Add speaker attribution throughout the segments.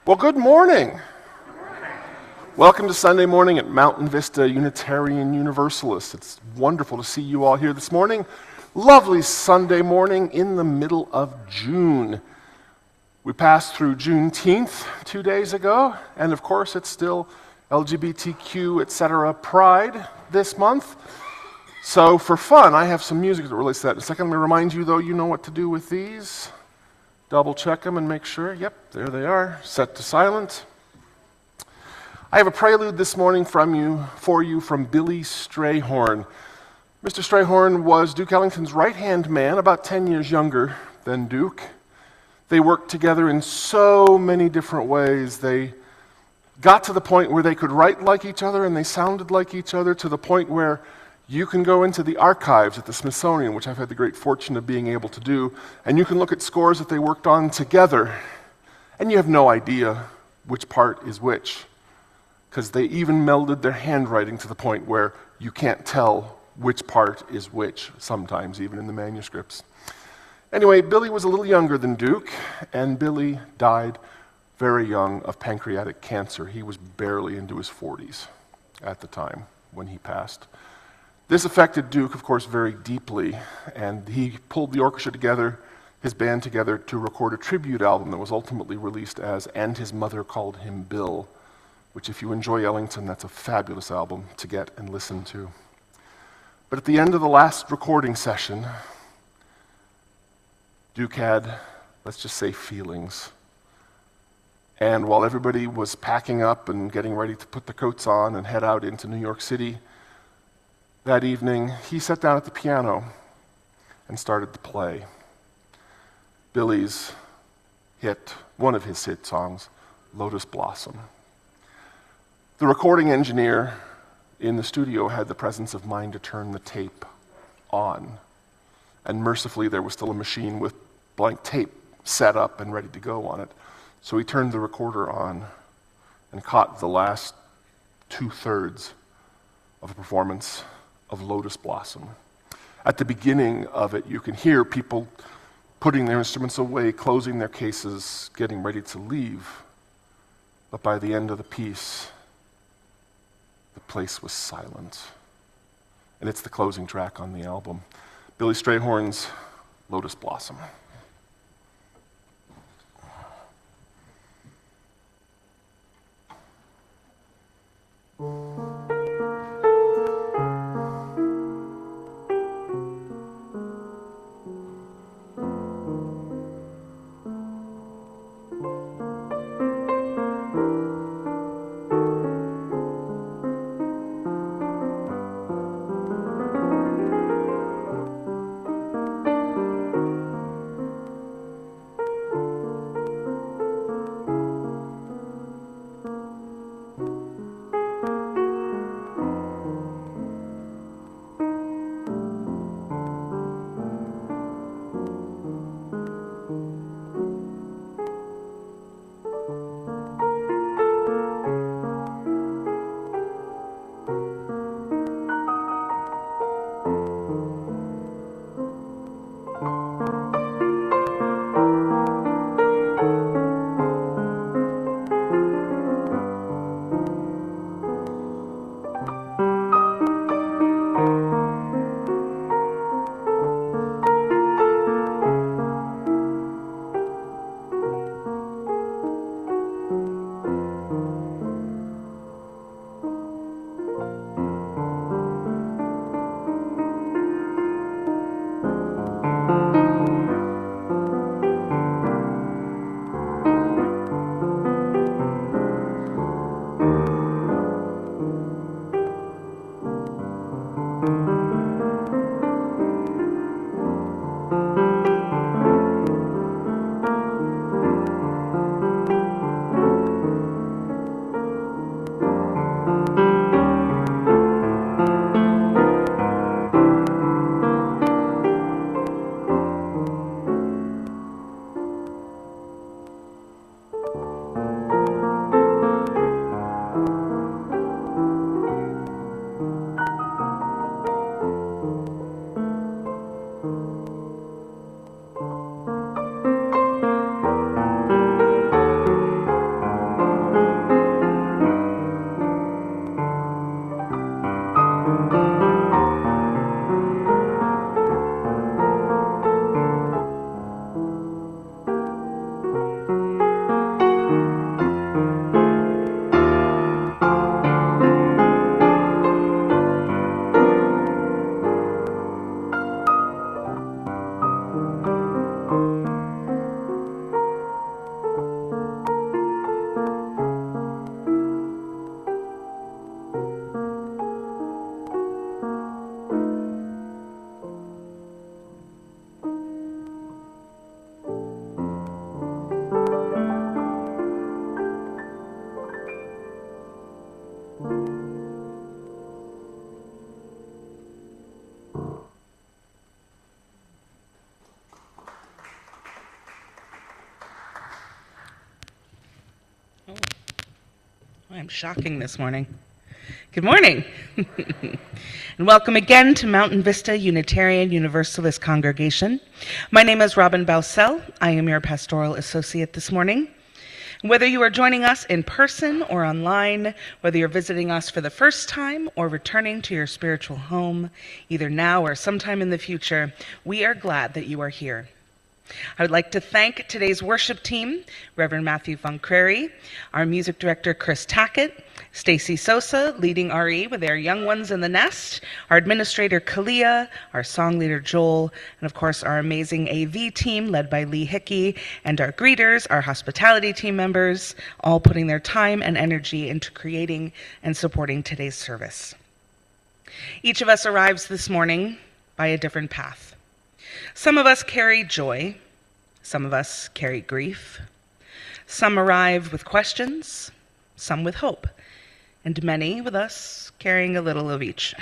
Speaker 1: Well, good morning. Welcome to Sunday morning at Mountain Vista Unitarian Universalist. It's wonderful to see you all here this morning. Lovely Sunday morning in the middle of June. We passed through Juneteenth 2 days ago, and of course it's still LGBTQ, etc. Pride this month. So for fun, I have some music that relates to that. In a second, let me remind you, though, you know what to do with these. Double check them and make sure. Yep, there they are. Set to silent. I have a prelude this morning for you from Billy Strayhorn. Mr. Strayhorn was Duke Ellington's right-hand man, about 10 years younger than Duke. They worked together in so many different ways. They got to the point where they could write like each other and they sounded like each other, to the point where you can go into the archives at the Smithsonian, which I've had the great fortune of being able to do, and you can look at scores that they worked on together, and you have no idea which part is which, because they even melded their handwriting to the point where you can't tell which part is which, sometimes even in the manuscripts. Anyway, Billy was a little younger than Duke, and Billy died very young of pancreatic cancer. He was barely into his 40s at the time when he passed. This affected Duke, of course, very deeply, and he pulled the orchestra together, his band together, to record a tribute album that was ultimately released as "And His Mother Called Him Bill," which, if you enjoy Ellington, that's a fabulous album to get and listen to. But at the end of the last recording session, Duke had, let's just say, feelings. And while everybody was packing up and getting ready to put the coats on and head out into New York City, that evening, he sat down at the piano and started to play Billy's hit, one of his hit songs, Lotus Blossom. The recording engineer in the studio had the presence of mind to turn the tape on. And mercifully, there was still a machine with blank tape set up and ready to go on it. So he turned the recorder on and caught the last 2/3 of a performance of Lotus Blossom. At the beginning of it, you can hear people putting their instruments away, closing their cases, getting ready to leave. But by the end of the piece, the place was silent. And it's the closing track on the album. Billy Strayhorn's Lotus Blossom.
Speaker 2: Oh, I'm shocking this morning. Good morning, and welcome again to Mountain Vista Unitarian Universalist Congregation. My name is Robin Bausell. I am your pastoral associate this morning. Whether you are joining us in person or online, whether you're visiting us for the first time or returning to your spiritual home, either now or sometime in the future, we are glad that you are here. I would like to thank today's worship team, Reverend Matthew Von Crary, our music director, Chris Tackett, Stacy Sosa, leading RE with their Young Ones in the Nest, our administrator, Kalia, our song leader, Joel, and of course, our amazing AV team led by Lee Hickey, and our greeters, our hospitality team members, all putting their time and energy into creating and supporting today's service. Each of us arrives this morning by a different path. Some of us carry joy, some of us carry grief, some arrive with questions, some with hope, and many with us carrying a little of each.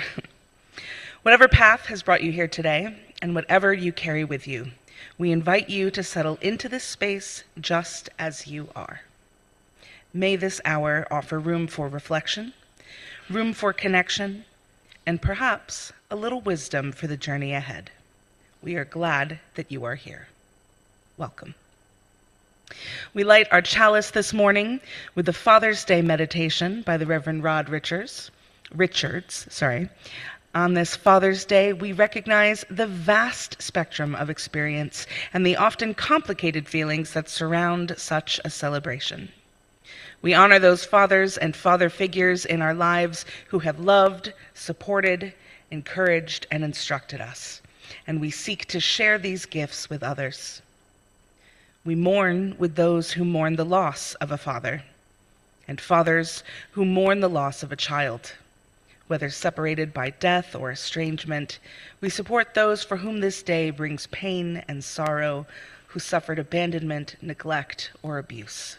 Speaker 2: Whatever path has brought you here today, and whatever you carry with you, we invite you to settle into this space just as you are. May this hour offer room for reflection, room for connection, and perhaps a little wisdom for the journey ahead. We are glad that you are here. Welcome. We light our chalice this morning with the Father's Day meditation by the Reverend Rod Richards. On this Father's Day, we recognize the vast spectrum of experience and the often complicated feelings that surround such a celebration. We honor those fathers and father figures in our lives who have loved, supported, encouraged, and instructed us, and we seek to share these gifts with others. We mourn with those who mourn the loss of a father, and fathers who mourn the loss of a child. Whether separated by death or estrangement, we support those for whom this day brings pain and sorrow, who suffered abandonment, neglect, or abuse.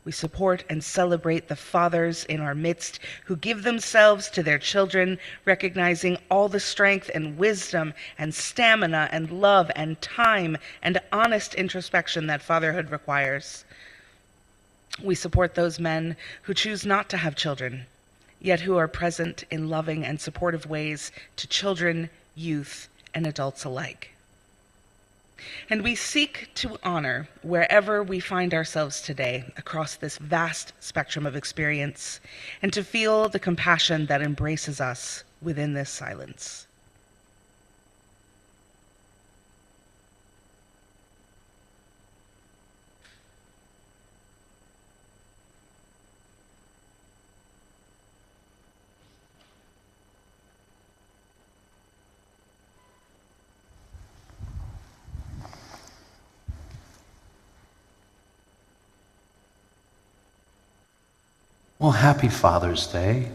Speaker 2: We support and celebrate the fathers in our midst who give themselves to their children, recognizing all the strength and wisdom and stamina and love and time and honest introspection that fatherhood requires. We support those men who choose not to have children, yet who are present in loving and supportive ways to children, youth, and adults alike. And we seek to honor wherever we find ourselves today across this vast spectrum of experience, and to feel the compassion that embraces us within this silence.
Speaker 3: Well, happy Father's Day.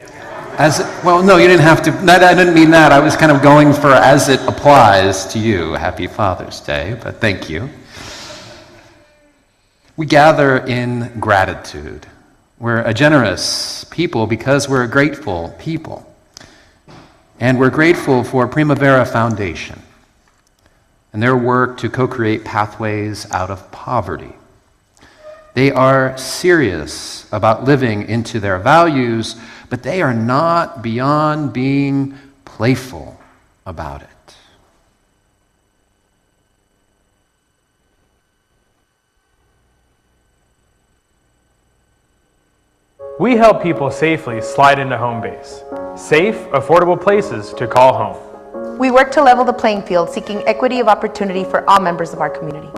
Speaker 3: No, you didn't have to. I didn't mean that. I was kind of going for as it applies to you. Happy Father's Day, but thank you. We gather in gratitude. We're a generous people because we're a grateful people. And we're grateful for Primavera Foundation and their work to co-create pathways out of poverty. They are serious about living into their values, but they are not beyond being playful about it.
Speaker 4: We help people safely slide into home base. Safe, affordable places to call home.
Speaker 5: We work to level the playing field, seeking equity of opportunity for all members of our community.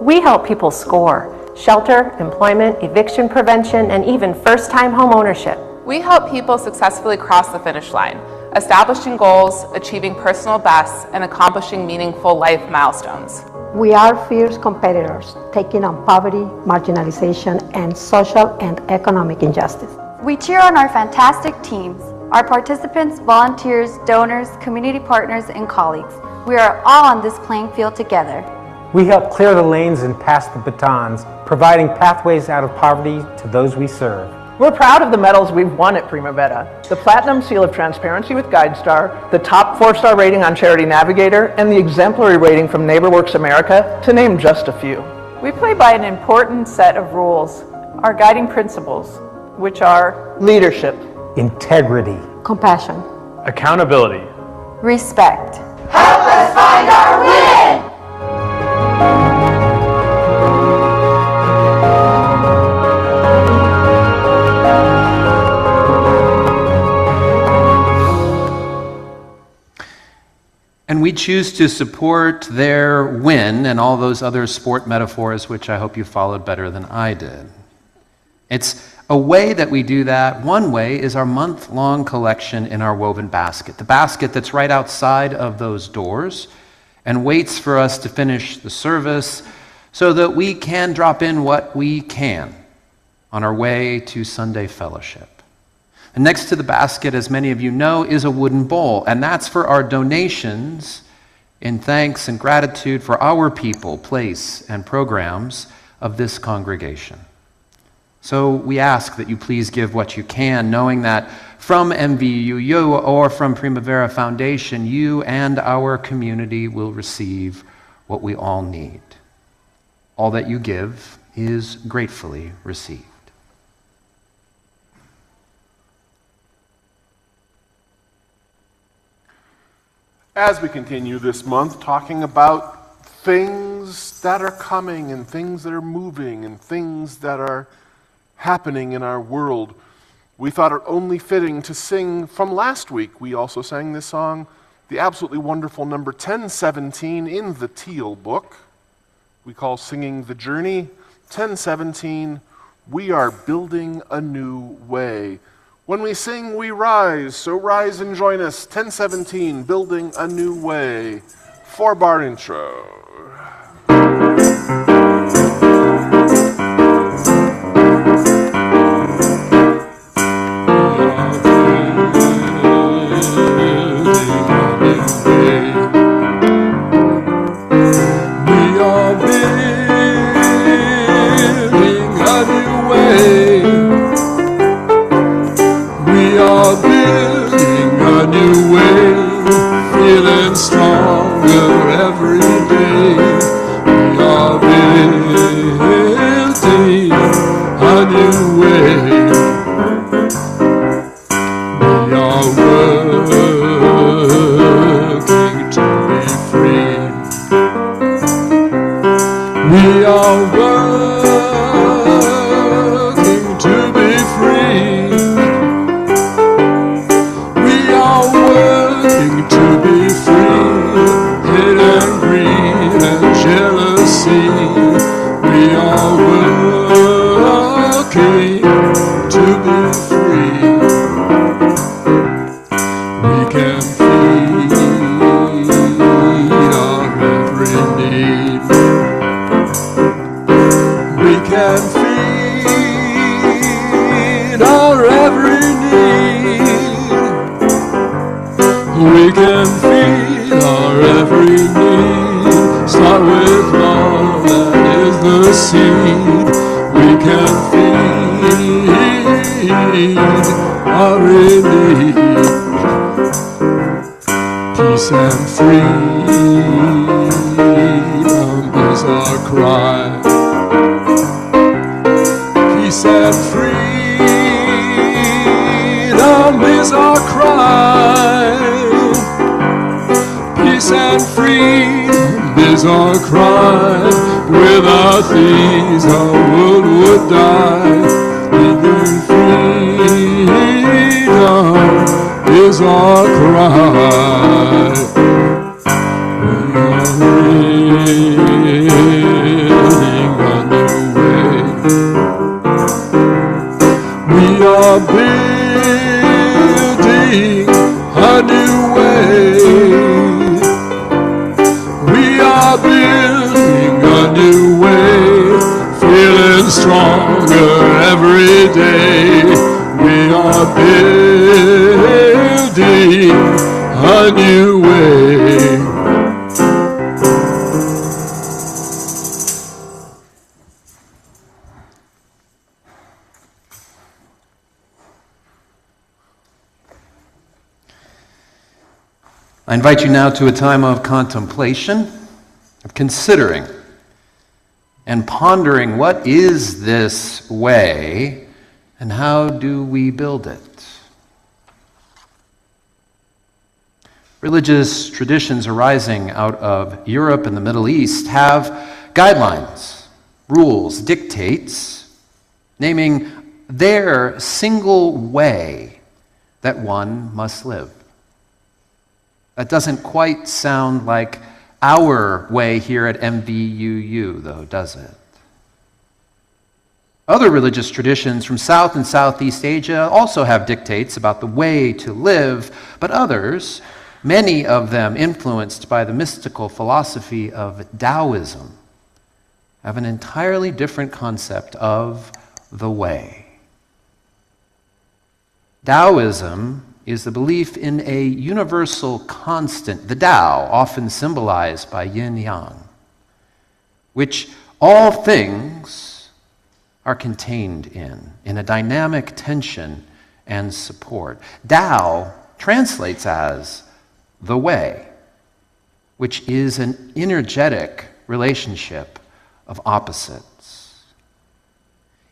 Speaker 6: We help people score: shelter, employment, eviction prevention, and even first-time home ownership.
Speaker 7: We help people successfully cross the finish line, establishing goals, achieving personal bests, and accomplishing meaningful life milestones.
Speaker 8: We are fierce competitors, taking on poverty, marginalization, and social and economic injustice.
Speaker 9: We cheer on our fantastic teams, our participants, volunteers, donors, community partners, and colleagues. We are all on this playing field together.
Speaker 4: We help clear the lanes and pass the batons, providing pathways out of poverty to those we serve.
Speaker 10: We're proud of the medals we've won at Primavera. The Platinum Seal of Transparency with GuideStar, the top 4-star rating on Charity Navigator, and the exemplary rating from NeighborWorks America, to name just a few. We play by an important set of rules, our guiding principles, which are leadership,
Speaker 4: Integrity.
Speaker 8: compassion,
Speaker 4: Accountability.
Speaker 9: Respect.
Speaker 3: And we choose to support their win and all those other sport metaphors, which I hope you followed better than I did. It's a way that we do that. One way is our month-long collection in our woven basket, the basket that's right outside of those doors and waits for us to finish the service so that we can drop in what we can on our way to Sunday fellowship. And next to the basket, as many of you know, is a wooden bowl, and that's for our donations in thanks and gratitude for our people, place, and programs of this congregation. So we ask that you please give what you can, knowing that from MVUU or from Primavera Foundation, you and our community will receive what we all need. All that you give is gratefully received.
Speaker 1: As we continue this month talking about things that are coming and things that are moving and things that are happening in our world, we thought it only fitting to sing from last week. We also sang this song, the absolutely wonderful number 1017 in the Teal book. We call Singing the Journey. 1017, we are building a new way. When we sing, we rise, so rise and join us. 1017, building a new way. 4-bar intro.
Speaker 11: We are building a new way. We are building a new way, feeling stronger every day. We are building a new way. We are working to be free. We are working to be free. To be free, hate and greed and jealousy. We are working to be free. We can feed our every need. We can feed our every need. We can feed our every need. Start with love, that is the seed. We can feed our every need. Peace and freedom is our cry. Peace and freedom is our cry. Peace and freedom is our cry. Without these our world would die. Living freedom is our cry. We are building a new way. We are building a new way. We are building a new way, feeling stronger every day. We are building a new way.
Speaker 3: I invite you now to a time of contemplation, of considering and pondering what is this way and how do we build it. Religious traditions arising out of Europe and the Middle East have guidelines, rules, dictates, naming their single way that one must live. That doesn't quite sound like our way here at MVUU, though, does it? Other religious traditions from South and Southeast Asia also have dictates about the way to live, but others, many of them influenced by the mystical philosophy of Taoism, have an entirely different concept of the way. Taoism is the belief in a universal constant, the Tao, often symbolized by yin-yang, which all things are contained in a dynamic tension and support. Tao translates as the way, which is an energetic relationship of opposites.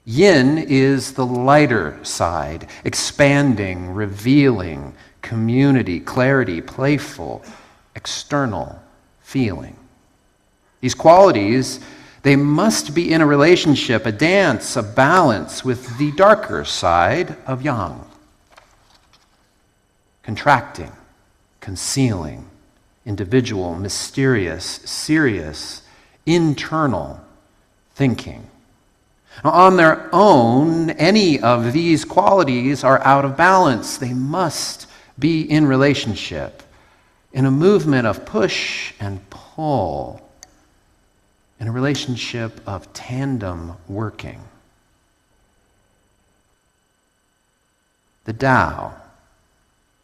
Speaker 3: Yin is the lighter side, expanding, revealing, community, clarity, playful, external feeling. These qualities, they must be in a relationship, a dance, a balance with the darker side of yang. Contracting, concealing, individual, mysterious, serious, internal thinking. Now, on their own, any of these qualities are out of balance. They must be in relationship, in a movement of push and pull, in a relationship of tandem working. The Tao,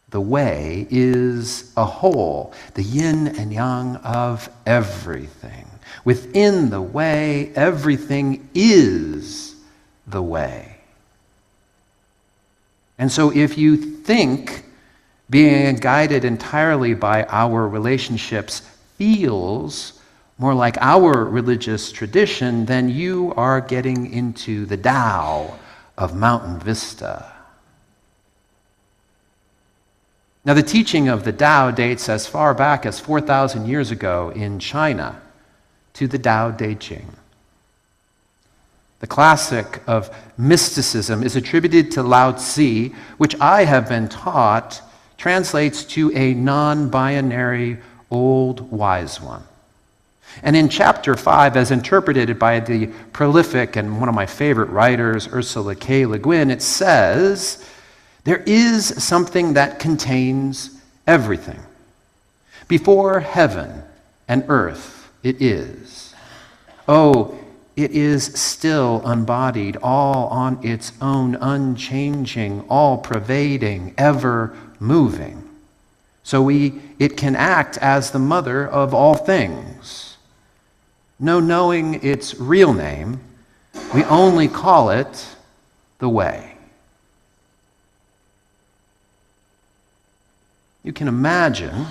Speaker 3: the way, is a whole, the yin and yang of everything. Within the way, everything is the way. And so if you think being guided entirely by our relationships feels more like our religious tradition, then you are getting into the Tao of Mountain Vista. Now, the teaching of the Tao dates as far back as 4,000 years ago in China to the Tao Te Ching. The classic of mysticism is attributed to Lao Tzu, which I have been taught translates to a non-binary old wise one. And in chapter 5, as interpreted by the prolific and one of my favorite writers, Ursula K. Le Guin, it says, there is something that contains everything. Before heaven and earth it is. Oh, it is still unbodied, all on its own, unchanging, all-pervading, ever-moving. So it can act as the mother of all things. No knowing its real name, we only call it the way. You can imagine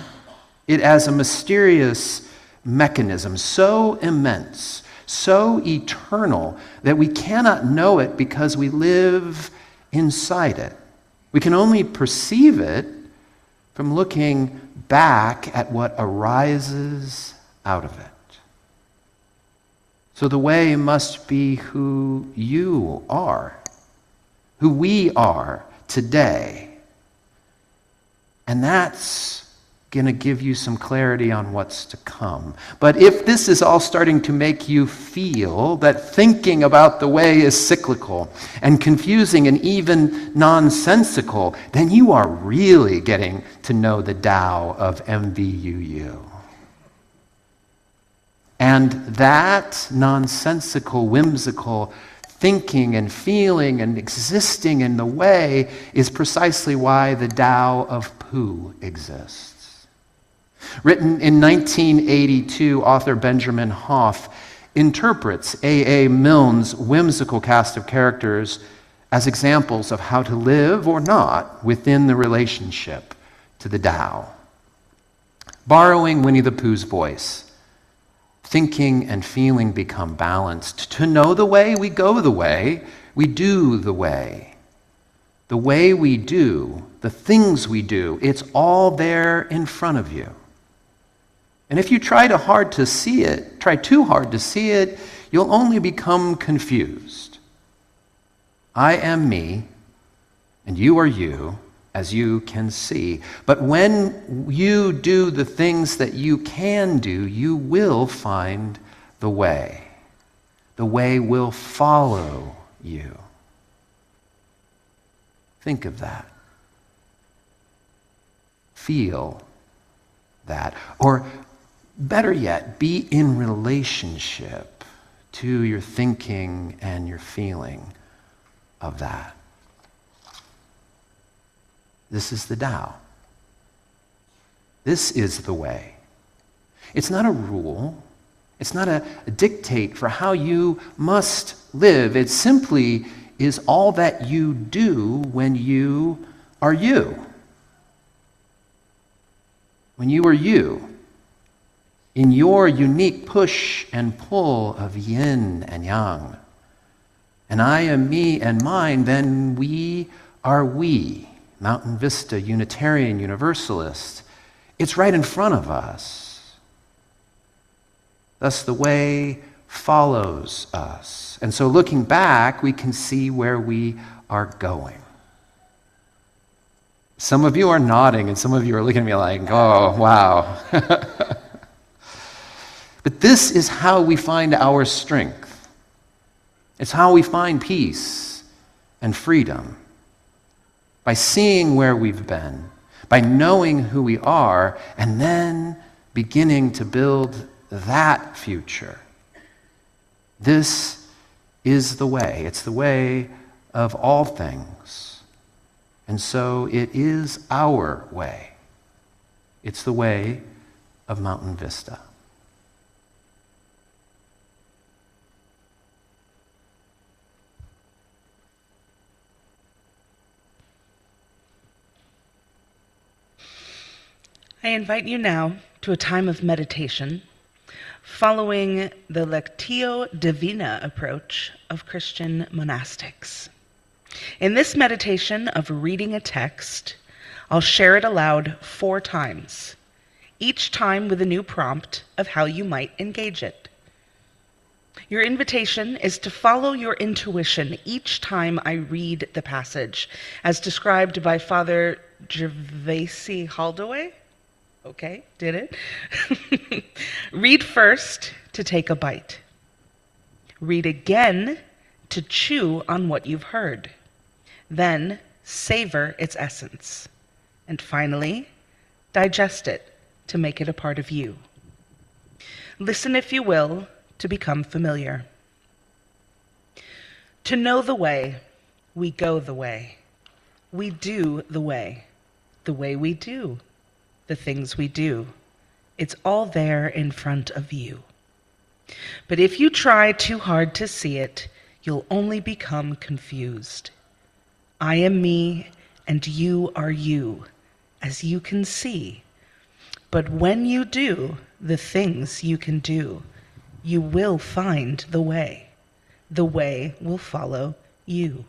Speaker 3: it as a mysterious mechanism so immense, so eternal, that we cannot know it because we live inside it. We can only perceive it from looking back at what arises out of it. So the way must be who you are, who we are today. And that's going to give you some clarity on what's to come. But if this is all starting to make you feel that thinking about the way is cyclical and confusing and even nonsensical, then you are really getting to know the Tao of MVUU. And that nonsensical, whimsical thinking and feeling and existing in the way is precisely why the Tao of Pooh exists. Written in 1982, author Benjamin Hoff interprets A.A. Milne's whimsical cast of characters as examples of how to live or not within the relationship to the Tao. Borrowing Winnie the Pooh's voice, thinking and feeling become balanced. To know the way, we go the way, we do the way. The way we do, the things we do, it's all there in front of you. And if you try too hard to see it, you'll only become confused. I am me, and you are you, as you can see. But when you do the things that you can do, you will find the way. The way will follow you. Think of that. Feel that. Or better yet, be in relationship to your thinking and your feeling of that. This is the Tao. This is the way. It's not a rule. It's not a dictate for how you must live. It simply is all that you do when you are you. When you are you, in your unique push and pull of yin and yang, and I am me and mine, then we are we, Mountain Vista Unitarian Universalists. It's right in front of us. Thus, the way follows us. And so looking back, we can see where we are going. Some of you are nodding, and some of you are looking at me like, oh, wow. But this is how we find our strength. It's how we find peace and freedom. By seeing where we've been, by knowing who we are, and then beginning to build that future. This is the way. It's the way of all things. And so it is our way. It's the way of Mountain Vista.
Speaker 2: I invite you now to a time of meditation following the Lectio Divina approach of Christian monastics. In this meditation of reading a text, I'll share it aloud 4 times, each time with a new prompt of how you might engage it. Your invitation is to follow your intuition each time I read the passage, as described by Father Gervasi Haldoway. Okay, did it? Read first to take a bite. Read again to chew on what you've heard. Then savor its essence. And finally, digest it to make it a part of you. Listen, if you will, to become familiar. To know the way, we go the way. We do the way we do. The things we do. It's all there in front of you. But if you try too hard to see it, you'll only become confused. I am me, and you are you, as you can see. But when you do the things you can do, you will find the way. The way will follow you.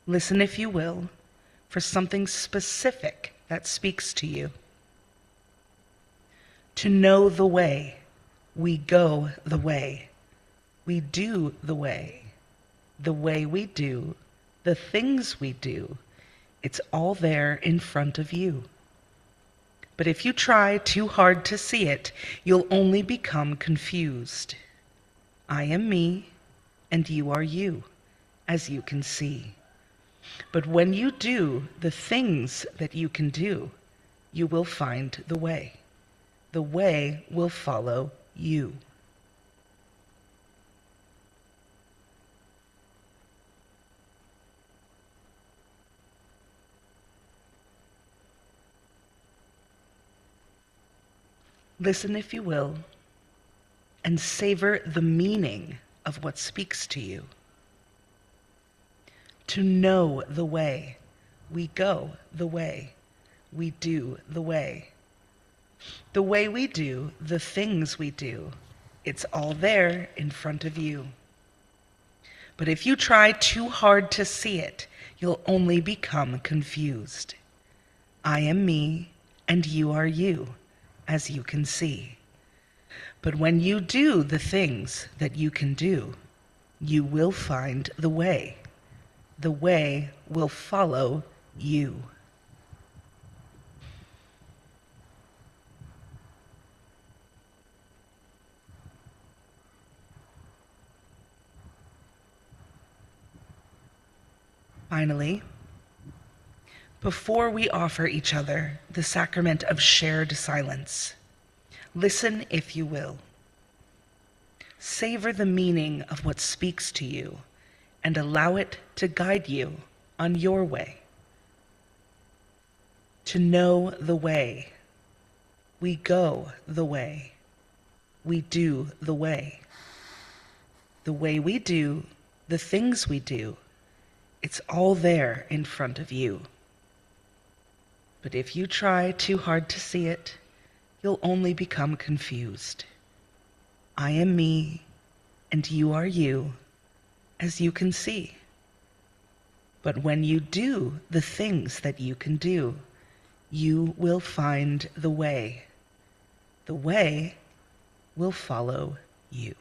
Speaker 2: Listen, if you will, for something specific that speaks to you. To know the way, we go the way. We do the way we do, the things we do. It's all there in front of you. But if you try too hard to see it, you'll only become confused. I am me, and you are you, as you can see. But when you do the things that you can do, you will find the way. The way will follow you. Listen, if you will, and savor the meaning of what speaks to you. To know the way. We go the way. We do the way. The way we do, the things we do, it's all there in front of you. But if you try too hard to see it, you'll only become confused. I am me, and you are you, as you can see. But when you do the things that you can do, you will find the way. The way will follow you. Finally, before we offer each other the sacrament of shared silence, listen if you will. Savor the meaning of what speaks to you and allow it to guide you on your way. To know the way. We go the way. We do the way. The way we do, the things we do, it's all there in front of you. But if you try too hard to see it, you'll only become confused. I am me, and you are you, as you can see. But when you do the things that you can do, you will find the way. The way will follow you.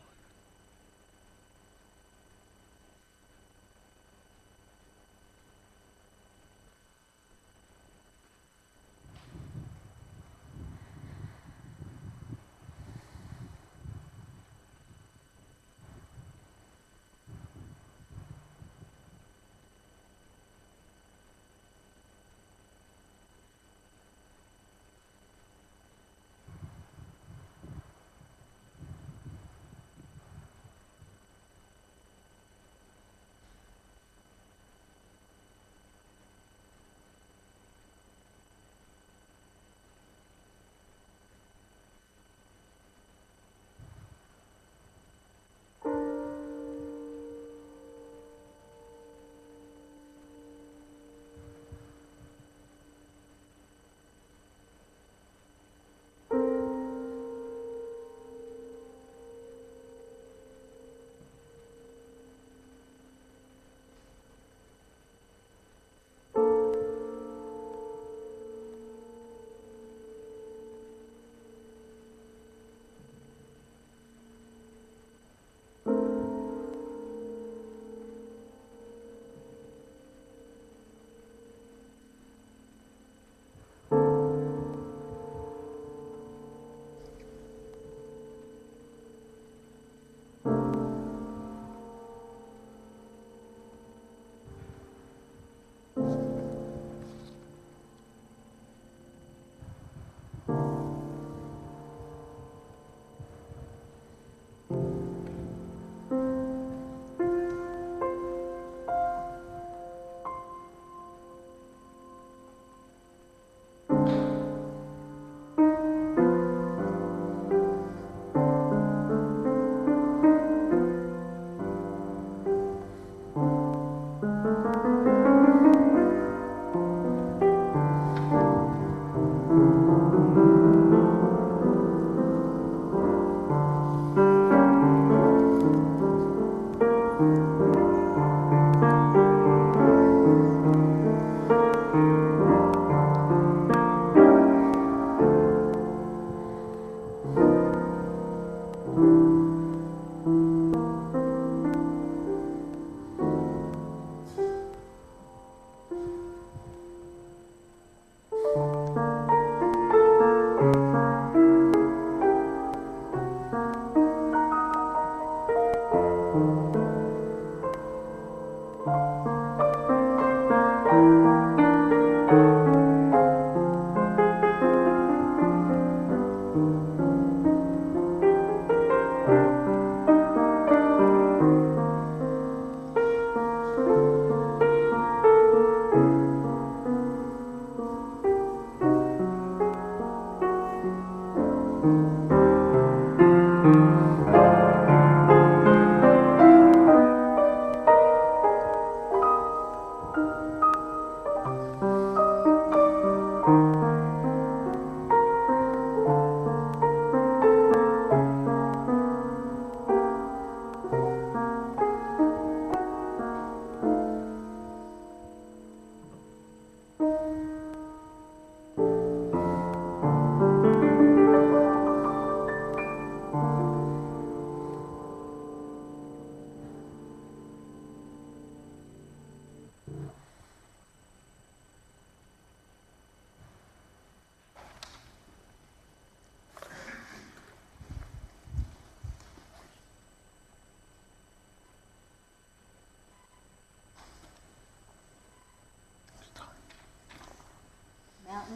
Speaker 12: Mountain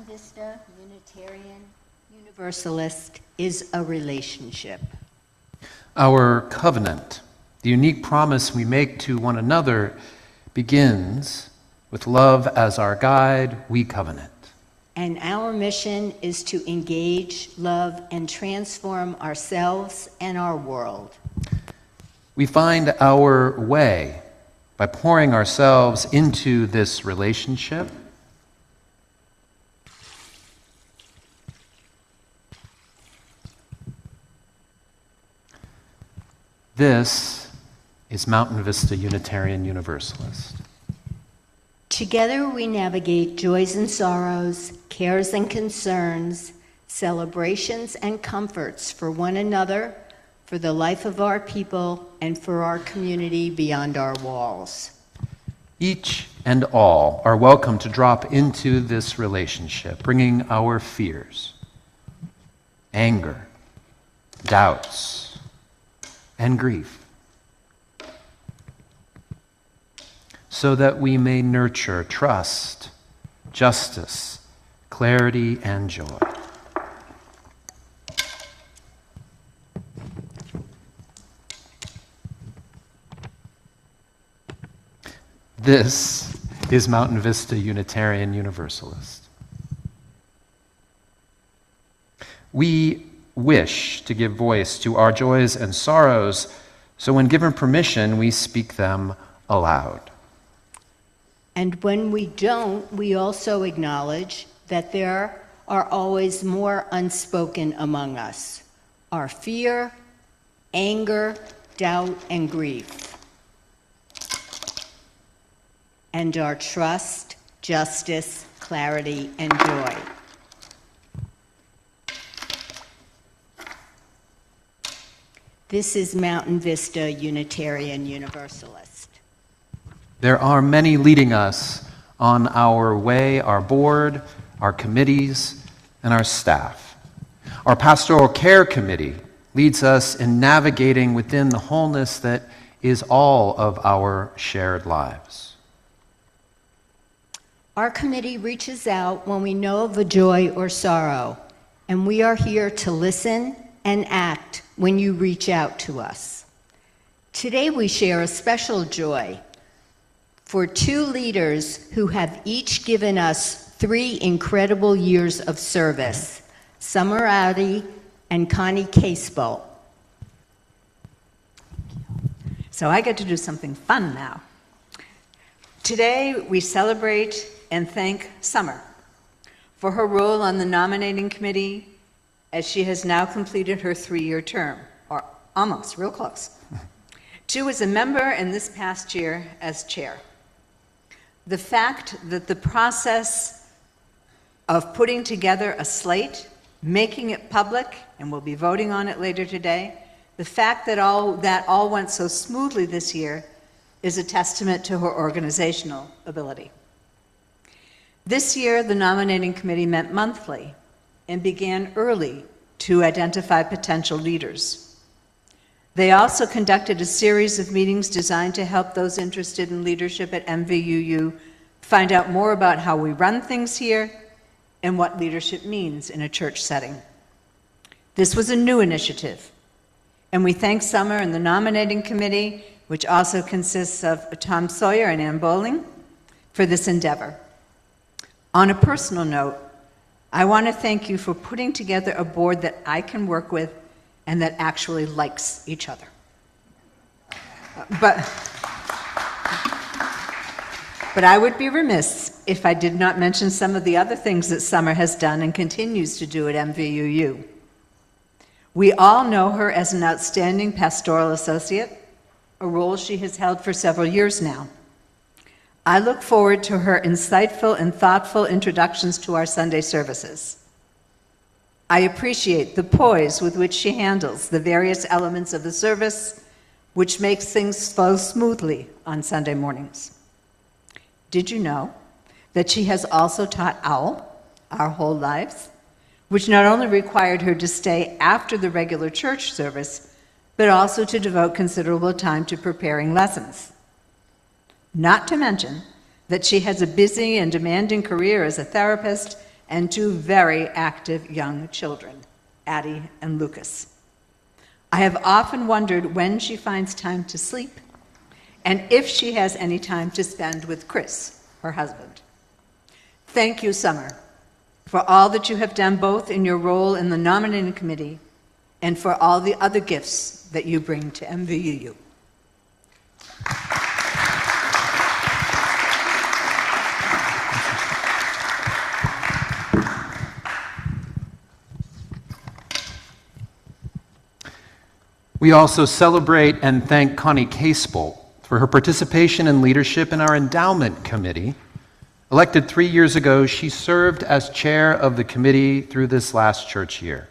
Speaker 12: Vista Unitarian Universalist is a relationship.
Speaker 3: Our covenant, the unique promise we make to one another, begins with love as our guide, we covenant.
Speaker 12: And our mission is to engage, love, and transform ourselves and our world.
Speaker 3: We find our way by pouring ourselves into this relationship. This is Mountain Vista Unitarian Universalist.
Speaker 12: Together we navigate joys and sorrows, cares and concerns, celebrations and comforts for one another, for the life of our people, and for our community beyond our walls.
Speaker 3: Each and all are welcome to drop into this relationship, bringing our fears, anger, doubts, and grief, so that we may nurture trust, justice, clarity, and joy. This is Mountain Vista Unitarian Universalist. We wish to give voice to our joys and sorrows, so when given permission, we speak them aloud.
Speaker 12: And when we don't, we also acknowledge that there are always more unspoken among us: our fear, anger, doubt, and grief, and our trust, justice, clarity, and joy. This is Mountain Vista Unitarian Universalist.
Speaker 3: There are many leading us on our way: our board, our committees, and our staff. Our pastoral care committee leads us in navigating within the wholeness that is all of our shared lives.
Speaker 12: Our committee reaches out when we know of a joy or sorrow, and we are here to listen and act when you reach out to us. Today we share a special joy for two leaders who have each given us 3 incredible years of service: Summer Audi and Connie Casebolt.
Speaker 13: So I get to do something fun now. Today we celebrate and thank Summer for her role on the nominating committee, as she has now completed her 3-year term, or almost, real close. 2 as a member, and this past year as chair. The fact that the process of putting together a slate, making it public, and we'll be voting on it later today, the fact that all went so smoothly this year is a testament to her organizational ability. This year, the nominating committee met monthly and began early to identify potential leaders. They also conducted a series of meetings designed to help those interested in leadership at MVUU find out more about how we run things here and what leadership means in a church setting. This was a new initiative, and we thank Summer and the nominating committee, which also consists of Tom Sawyer and Ann Bowling, for this endeavor. On a personal note, I want to thank you for putting together a board that I can work with and that actually likes each other. But I would be remiss if I did not mention some of the other things that Summer has done and continues to do at MVUU. We all know her as an outstanding pastoral associate, a role she has held for several years now. I look forward to her insightful and thoughtful introductions to our Sunday services. I appreciate the poise with which she handles the various elements of the service, which makes things flow smoothly on Sunday mornings. Did you know that she has also taught OWL our whole lives, which not only required her to stay after the regular church service, but also to devote considerable time to preparing lessons? Not to mention that she has a busy and demanding career as a therapist and two very active young children, Addie and Lucas. I have often wondered when she finds time to sleep and if she has any time to spend with Chris, her husband. Thank you, Summer, for all that you have done both in your role in the nominating committee and for all the other gifts that you bring to MVUU.
Speaker 3: We also celebrate and thank Connie Casebolt for her participation and leadership in our endowment committee. Elected 3 years ago, she served as chair of the committee through this last church year.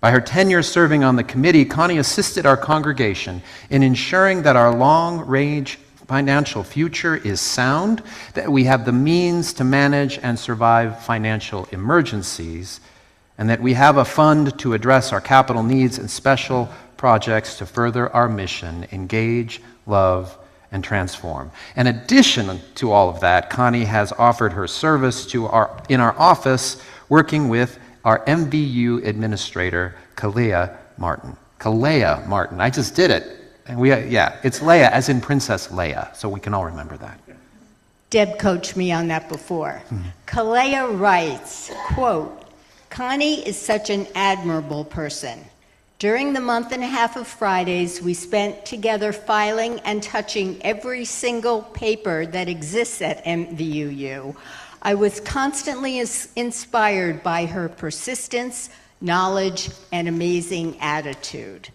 Speaker 3: By her tenure serving on the committee, Connie assisted our congregation in ensuring that our long-range financial future is sound, that we have the means to manage and survive financial emergencies, and that we have a fund to address our capital needs and special projects to further our mission, engage, love, and transform. In addition to all of that, Connie has offered her service in our office, working with our MVU administrator, Kalea Martin. Kalea Martin, I just did it. And it's Leia, as in Princess Leia, so we can all remember that.
Speaker 12: Deb coached me on that before. Kalea writes, quote, "Connie is such an admirable person. During the month and a half of Fridays, we spent together filing and touching every single paper that exists at MVUU. I was constantly inspired by her persistence, knowledge, and amazing attitude.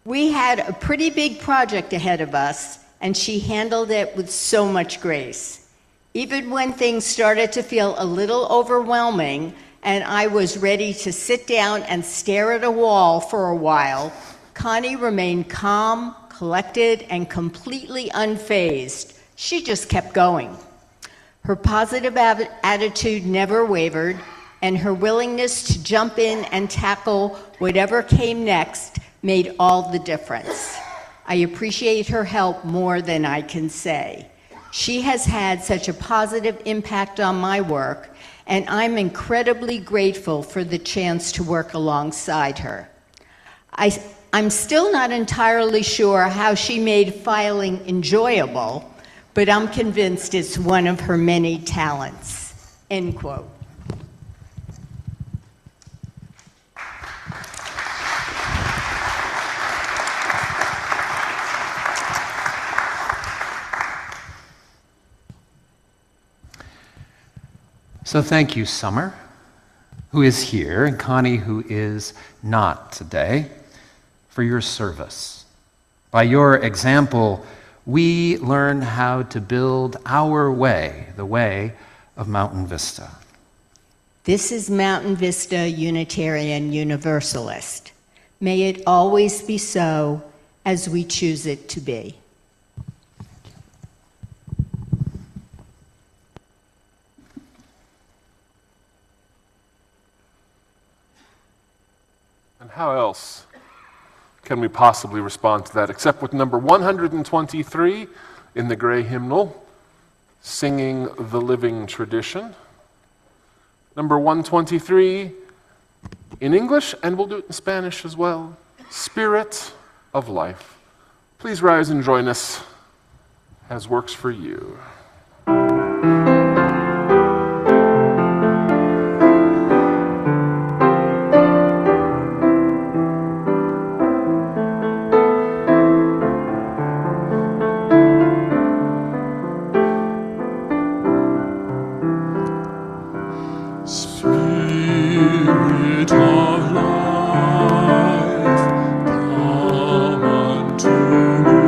Speaker 12: We had a pretty big project ahead of us, and she handled it with so much grace. Even when things started to feel a little overwhelming, and I was ready to sit down and stare at a wall for a while, Connie remained calm, collected, and completely unfazed. She just kept going. Her positive attitude never wavered, and her willingness to jump in and tackle whatever came next made all the difference. I appreciate her help more than I can say. She has had such a positive impact on my work, and I'm incredibly grateful for the chance to work alongside her. I'm still not entirely sure how she made filing enjoyable, but I'm convinced it's one of her many talents." End quote.
Speaker 3: So thank you, Summer, who is here, and Connie, who is not today, for your service. By your example, we learn how to build our way, the way of Mountain Vista.
Speaker 12: This is Mountain Vista Unitarian Universalist. May it always be so as we choose it to be.
Speaker 1: And how else can we possibly respond to that except with number 123 in the gray hymnal, Singing the Living Tradition. Number 123 in English, and we'll do it in Spanish as well, Spirit of Life. Please rise and join us as works for you.
Speaker 11: Spirit of life, come unto me.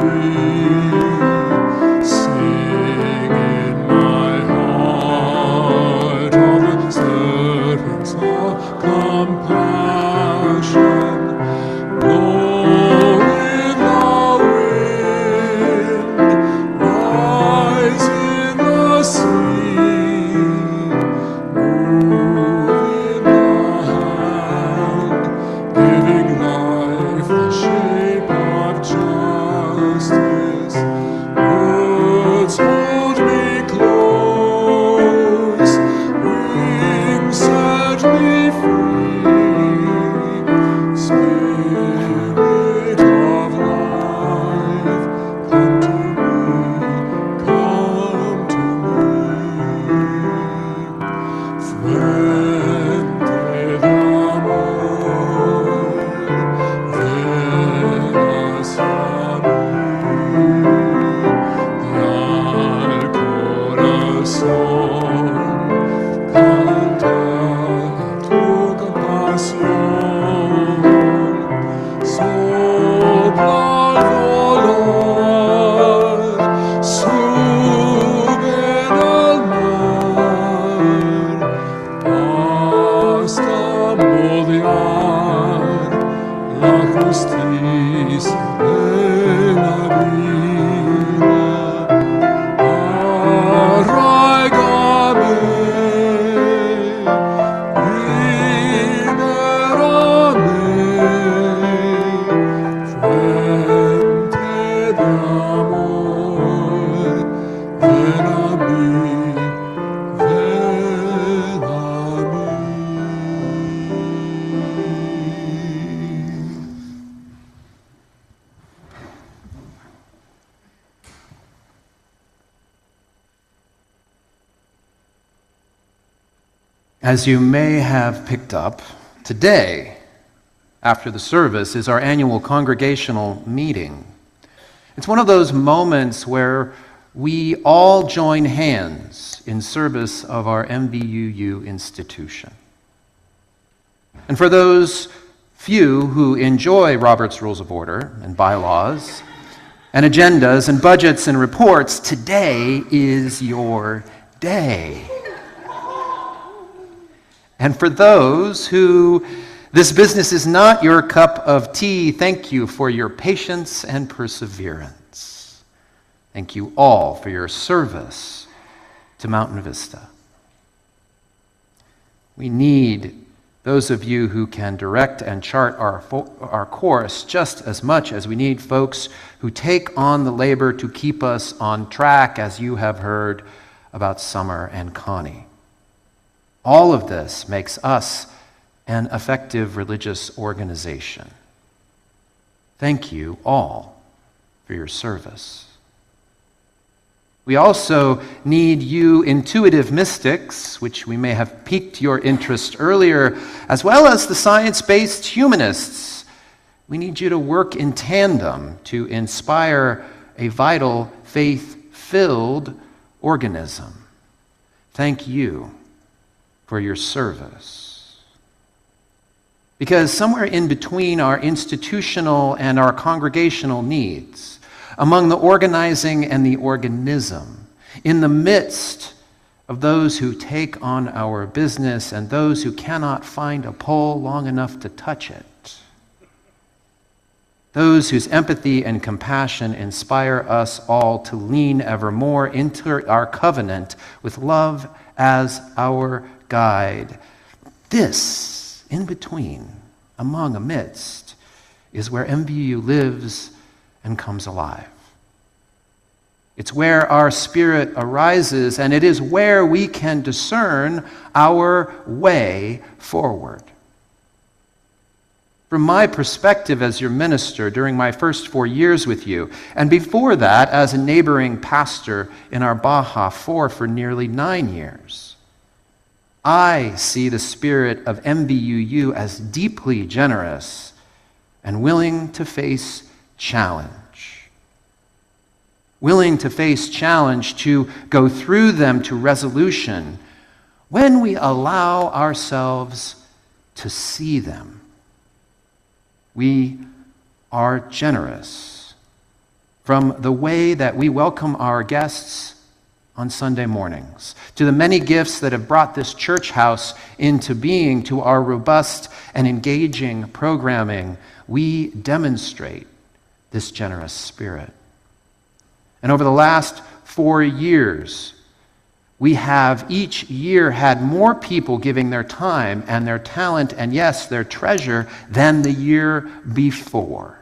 Speaker 11: Sing
Speaker 3: As you may have picked up, today, after the service, is our annual Congregational meeting. It's one of those moments where we all join hands in service of our MVUU institution. And for those few who enjoy Robert's Rules of Order and bylaws and agendas and budgets and reports, today is your day. And for those who this business is not your cup of tea, thank you for your patience and perseverance. Thank you all for your service to Mountain Vista. We need those of you who can direct and chart our course just as much as we need folks who take on the labor to keep us on track, as you have heard about Summer and Connie. All of this makes us an effective religious organization. Thank you all for your service. We also need you intuitive mystics, which we may have piqued your interest earlier, as well as the science-based humanists. We need you to work in tandem to inspire a vital, faith-filled organism. Thank you for your service. Because somewhere in between our institutional and our congregational needs, among the organizing and the organism, in the midst of those who take on our business and those who cannot find a pole long enough to touch it, those whose empathy and compassion inspire us all to lean ever more into our covenant with love as our guide. This, in between, amidst, is where MVUU lives and comes alive. It's where our spirit arises, and it is where we can discern our way forward. From my perspective as your minister during my first 4 years with you, and before that as a neighboring pastor in our Baja 4 for nearly 9 years, I see the spirit of MVUU as deeply generous and willing to face challenge. Willing to face challenge, to go through them to resolution when we allow ourselves to see them. We are generous. From the way that we welcome our guests on Sunday mornings, to the many gifts that have brought this church house into being, to our robust and engaging programming, we demonstrate this generous spirit. And over the last 4 years, we have each year had more people giving their time and their talent and, yes, their treasure than the year before.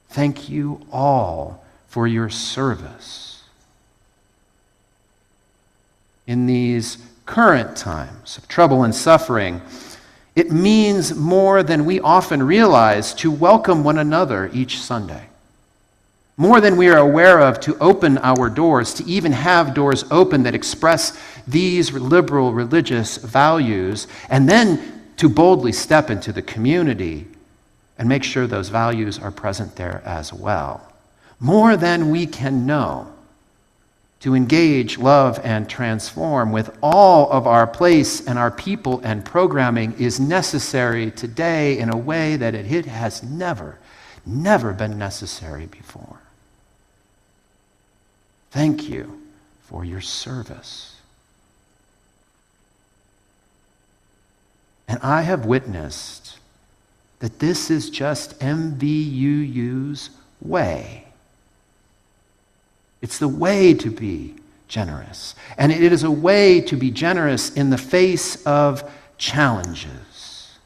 Speaker 3: Thank you all for your service. In these current times of trouble and suffering, it means more than we often realize to welcome one another each Sunday. More than we are aware of to open our doors, to even have doors open that express these liberal religious values, and then to boldly step into the community and make sure those values are present there as well. More than we can know to engage, love, and transform with all of our place and our people and programming is necessary today in a way that it has never been necessary before. Thank you for your service. And I have witnessed that this is just MVUU's way. It's the way to be generous. And it is a way to be generous in the face of challenges.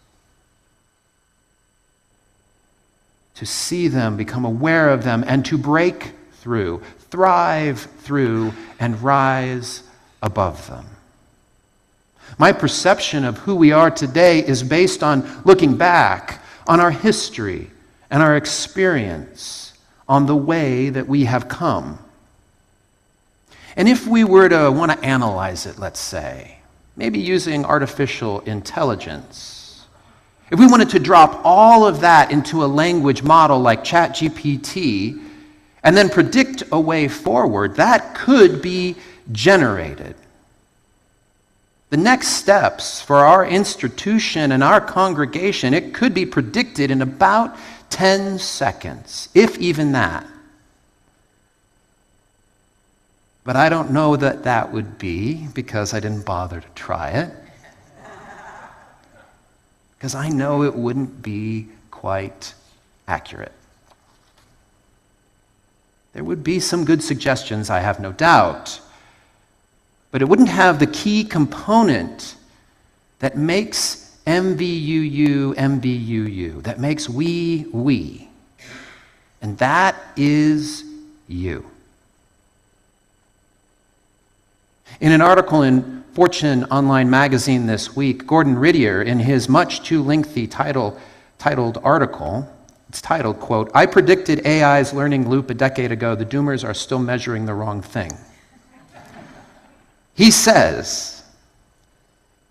Speaker 3: To see them, become aware of them, and to break through, thrive through, and rise above them. My perception of who we are today is based on looking back on our history and our experience on the way that we have come. And if we were to want to analyze it, let's say, maybe using artificial intelligence, if we wanted to drop all of that into a language model like ChatGPT and then predict a way forward, that could be generated. The next steps for our institution and our congregation, it could be predicted in about 10 seconds, if even that. But I don't know that that would be, because I didn't bother to try it. Because I know it wouldn't be quite accurate. There would be some good suggestions, I have no doubt. But it wouldn't have the key component that makes MVUU, MVUU, that makes we. And that is you. In an article in Fortune Online magazine this week, Gordon Riddier, in his much too lengthy titled article, it's titled, quote, "I predicted AI's learning loop a decade ago. The doomers are still measuring the wrong thing." He says,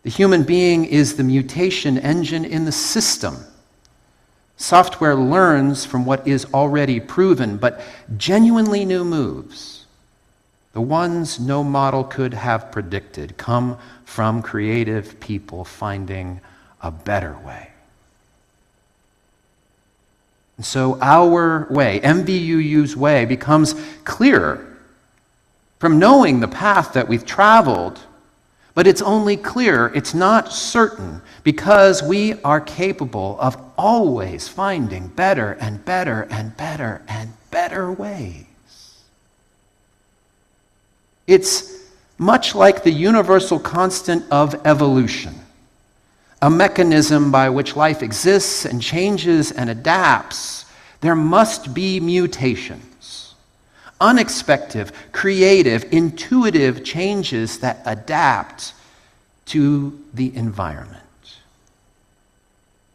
Speaker 3: the human being is the mutation engine in the system. Software learns from what is already proven, but genuinely new moves, the ones no model could have predicted, come from creative people finding a better way. And so our way, MVUU's way, becomes clearer from knowing the path that we've traveled, but it's only clear, it's not certain, because we are capable of always finding better and better and better and better ways. It's much like the universal constant of evolution, a mechanism by which life exists and changes and adapts. There must be mutations, unexpected, creative, intuitive changes that adapt to the environment.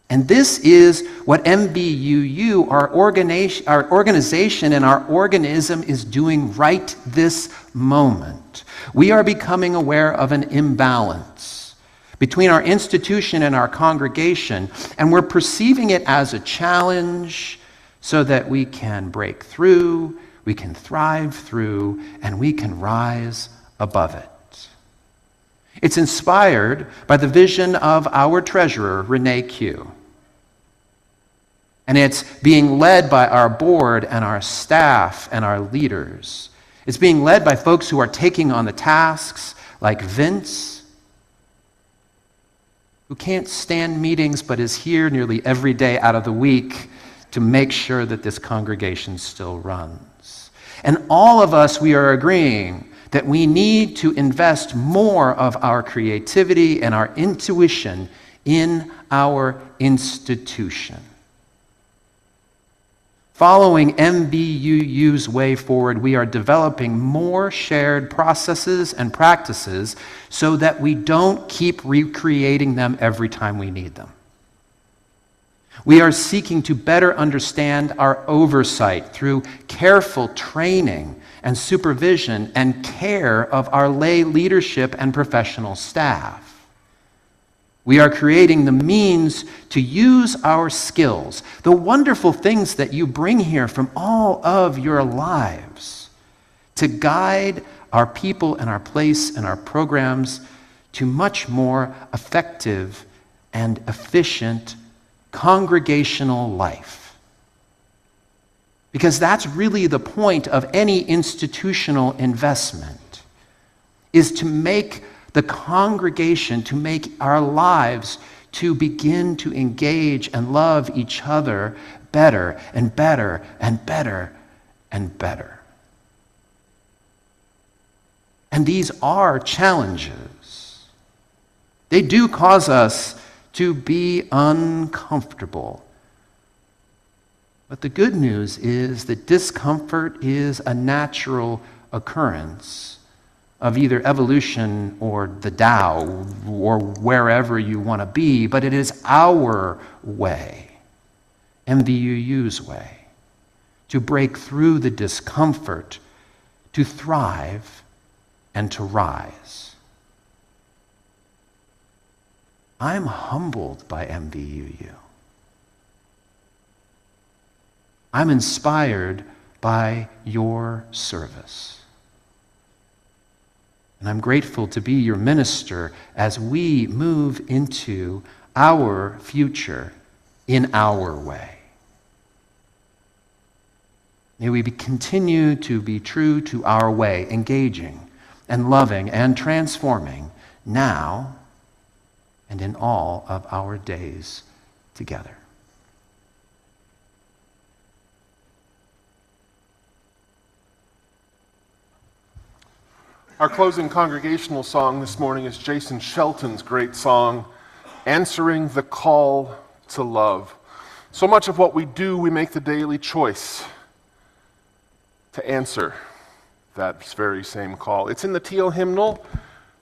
Speaker 3: And this is what MVUU, our organization and our organism, is doing right this moment. We are becoming aware of an imbalance between our institution and our congregation, and we're perceiving it as a challenge so that we can break through, we can thrive through, and we can rise above it. It's inspired by the vision of our treasurer, Renee Q. And it's being led by our board and our staff and our leaders. It's being led by folks who are taking on the tasks like Vince, who can't stand meetings but is here nearly every day out of the week to make sure that this congregation still runs. And all of us, we are agreeing that we need to invest more of our creativity and our intuition in our institution. Following MVUU's way forward, we are developing more shared processes and practices so that we don't keep recreating them every time we need them. We are seeking to better understand our oversight through careful training and supervision and care of our lay leadership and professional staff. We are creating the means to use our skills, the wonderful things that you bring here from all of your lives, to guide our people and our place and our programs to much more effective and efficient congregational life. Because that's really the point of any institutional investment, is to make the congregation, to make our lives, to begin to engage and love each other better and better and better and better. And these are challenges. They do cause us to be uncomfortable. But the good news is that discomfort is a natural occurrence of either evolution or the Tao or wherever you want to be, but it is our way, MVUU's way, to break through the discomfort, to thrive, and to rise. I'm humbled by MVUU. I'm inspired by your service. And I'm grateful to be your minister as we move into our future in our way. May we continue to be true to our way, engaging and loving and transforming now and in all of our days together.
Speaker 1: Our closing congregational song this morning is Jason Shelton's great song, Answering the Call to Love. So much of what we do, we make the daily choice to answer that very same call. It's in the Teal hymnal,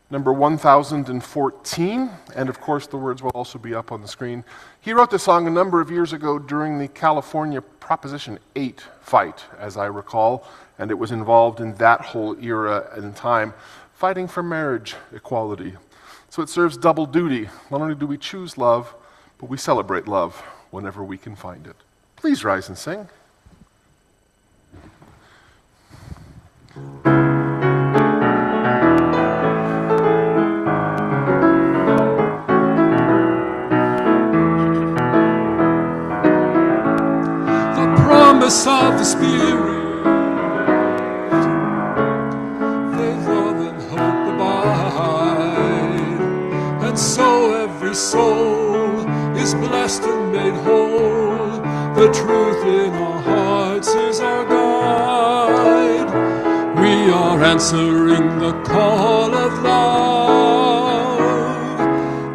Speaker 1: number 1014, and of course the words will also be up on the screen. He wrote this song a number of years ago during the California Proposition 8 fight, as I recall, and it was involved in that whole era and time, fighting for marriage equality. So it serves double duty. Not only do we choose love, but we celebrate love whenever we can find it. Please rise and sing.
Speaker 11: The promise of the Spirit, so every soul is blessed and made whole. The truth in our hearts is our guide. We are answering the call of love.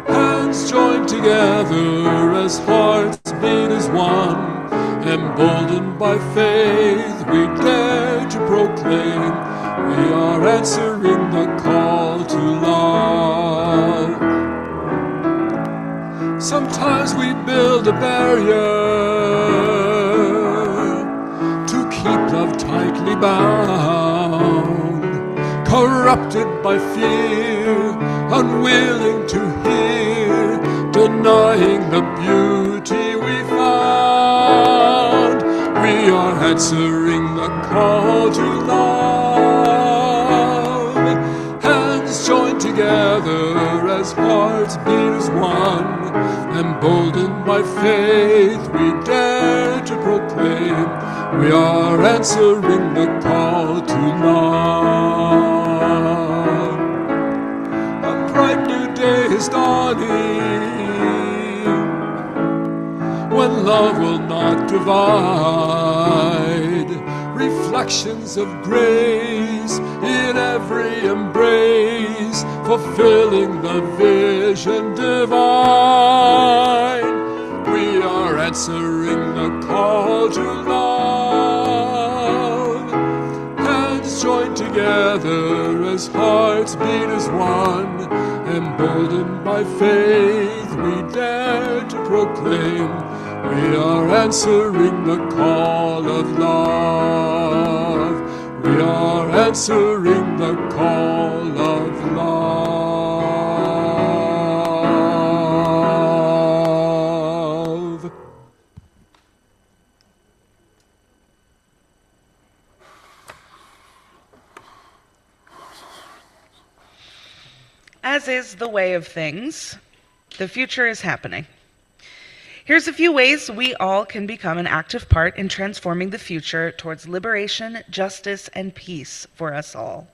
Speaker 11: Hands joined together as hearts beat as one. Emboldened by faith, we dare to proclaim. We are answering the call to love. Sometimes we build a barrier to keep love tightly bound, corrupted by fear, unwilling to hear, denying the beauty we found. We are answering the call to love. Hands joined together as hearts beat as one. Emboldened by faith, we dare to proclaim. We are answering the call to love. A bright new day is dawning, when love will not divide. Reflections of grace in every embrace, fulfilling the vision divine. We are answering the call to love. Hands joined together as hearts beat as one. Emboldened by faith, we dare to proclaim. We are answering the call of love. We are answering the call of love.
Speaker 2: As is the way of things, the future is happening. Here's a few ways we all can become an active part in transforming the future towards liberation, justice, and peace for us all.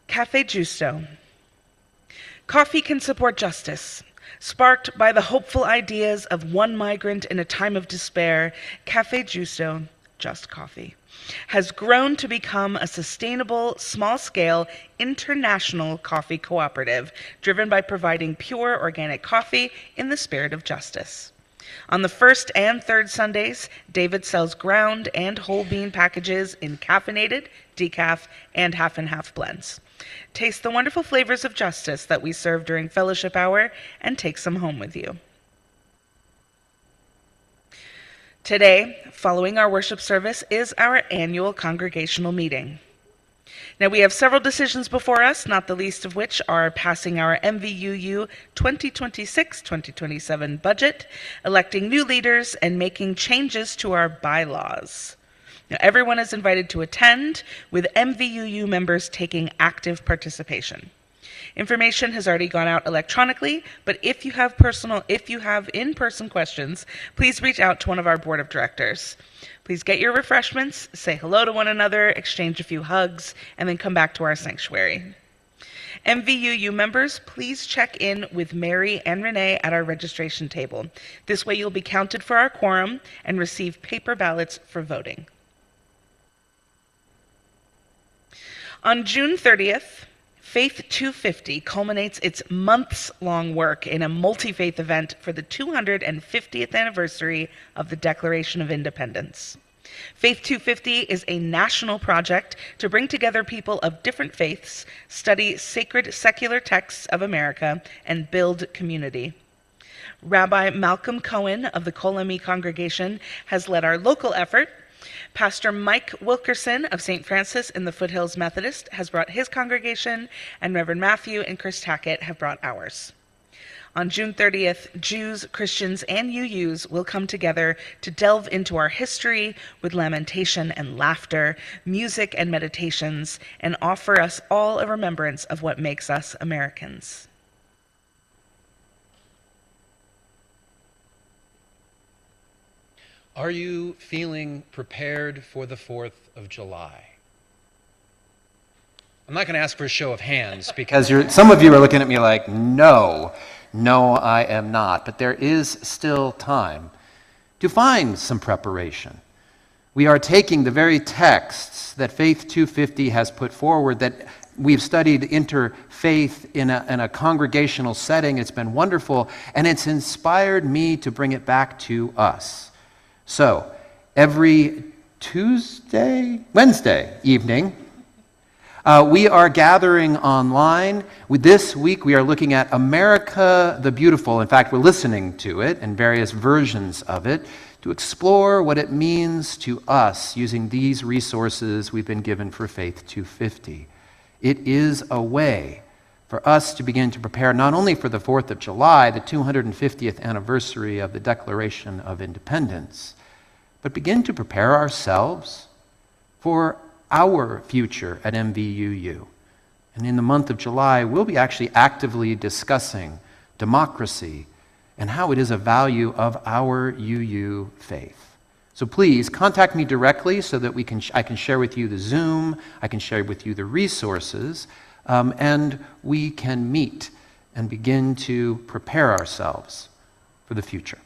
Speaker 2: Cafe Giusto. Coffee can support justice. Sparked by the hopeful ideas of one migrant in a time of despair, Cafe Giusto, just coffee, has grown to become a sustainable, small-scale, international coffee cooperative driven by providing pure organic coffee in the spirit of justice. On the first and third Sundays, David sells ground and whole bean packages in caffeinated, decaf, and half-and-half blends. Taste the wonderful flavors of justice that we serve during fellowship hour and take some home with you. Today, following our worship service, is our annual congregational meeting. Now, we have several decisions before us, not the least of which are passing our MVUU 2026-2027 budget, electing new leaders, and making changes to our bylaws. Now, everyone is invited to attend, with MVUU members taking active participation. Information has already gone out electronically, but if you have in-person questions, please reach out to one of our board of directors. Please get your refreshments, say hello to one another, exchange a few hugs, and then come back to our sanctuary. MVUU members, please check in with Mary and Renee at our registration table. This way you'll be counted for our quorum and receive paper ballots for voting. On June 30th, Faith 250 culminates its months-long work in a multi-faith event for the 250th anniversary of the Declaration of Independence. Faith 250 is a national project to bring together people of different faiths, study sacred secular texts of America, and build community. Rabbi Malcolm Cohen of the Kol Ami congregation has led our local effort. Pastor Mike Wilkerson of St. Francis in the Foothills Methodist has brought his congregation, and Reverend Matthew and Chris Tackett have brought ours. On June 30th, Jews, Christians, and UUs will come together to delve into our history with lamentation and laughter, music and meditations, and offer us all a remembrance of what makes us Americans.
Speaker 3: Are you feeling prepared for the 4th of July? I'm not going to ask for a show of hands because some of you are looking at me like, no, I am not. But there is still time to find some preparation. We are taking the very texts that Faith 250 has put forward, that we've studied interfaith in a congregational setting. It's been wonderful, and it's inspired me to bring it back to us. So, every Wednesday evening, we are gathering online. This week, we are looking at America the Beautiful. In fact, we're listening to it and various versions of it to explore what it means to us using these resources we've been given for Faith 250. It is a way for us to begin to prepare not only for the 4th of July, the 250th anniversary of the Declaration of Independence, but begin to prepare ourselves for our future at MVUU. And in the month of July, we'll be actually actively discussing democracy and how it is a value of our UU faith. So please contact me directly so that I can share with you the Zoom, I can share with you the resources, and we can meet and begin to prepare ourselves for the future.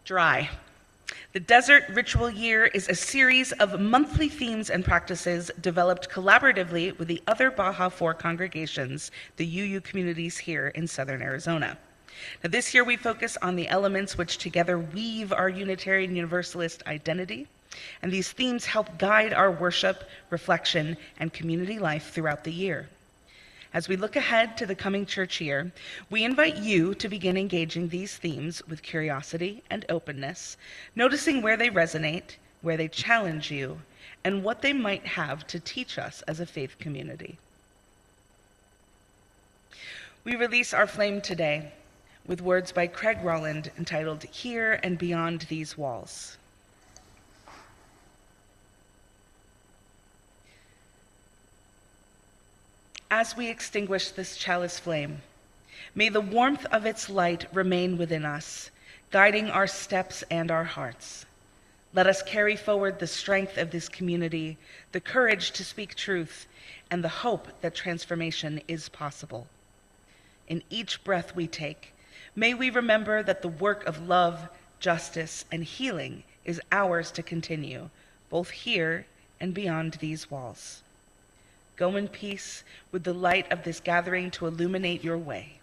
Speaker 2: Dry. The Desert Ritual Year is a series of monthly themes and practices developed collaboratively with the other Baja 4 congregations, the UU communities here in southern Arizona. Now, this year we focus on the elements which together weave our Unitarian Universalist identity, and these themes help guide our worship, reflection, and community life throughout the year. As we look ahead to the coming church year, we invite you to begin engaging these themes with curiosity and openness, noticing where they resonate, where they challenge you, and what they might have to teach us as a faith community. We release our flame today with words by Craig Rolland entitled "Here and Beyond These Walls." As we extinguish this chalice flame, may the warmth of its light remain within us, guiding our steps and our hearts. Let us carry forward the strength of this community, the courage to speak truth, and the hope that transformation is possible. In each breath we take, may we remember that the work of love, justice, and healing is ours to continue, both here and beyond these walls. Go in peace with the light of this gathering to illuminate your way.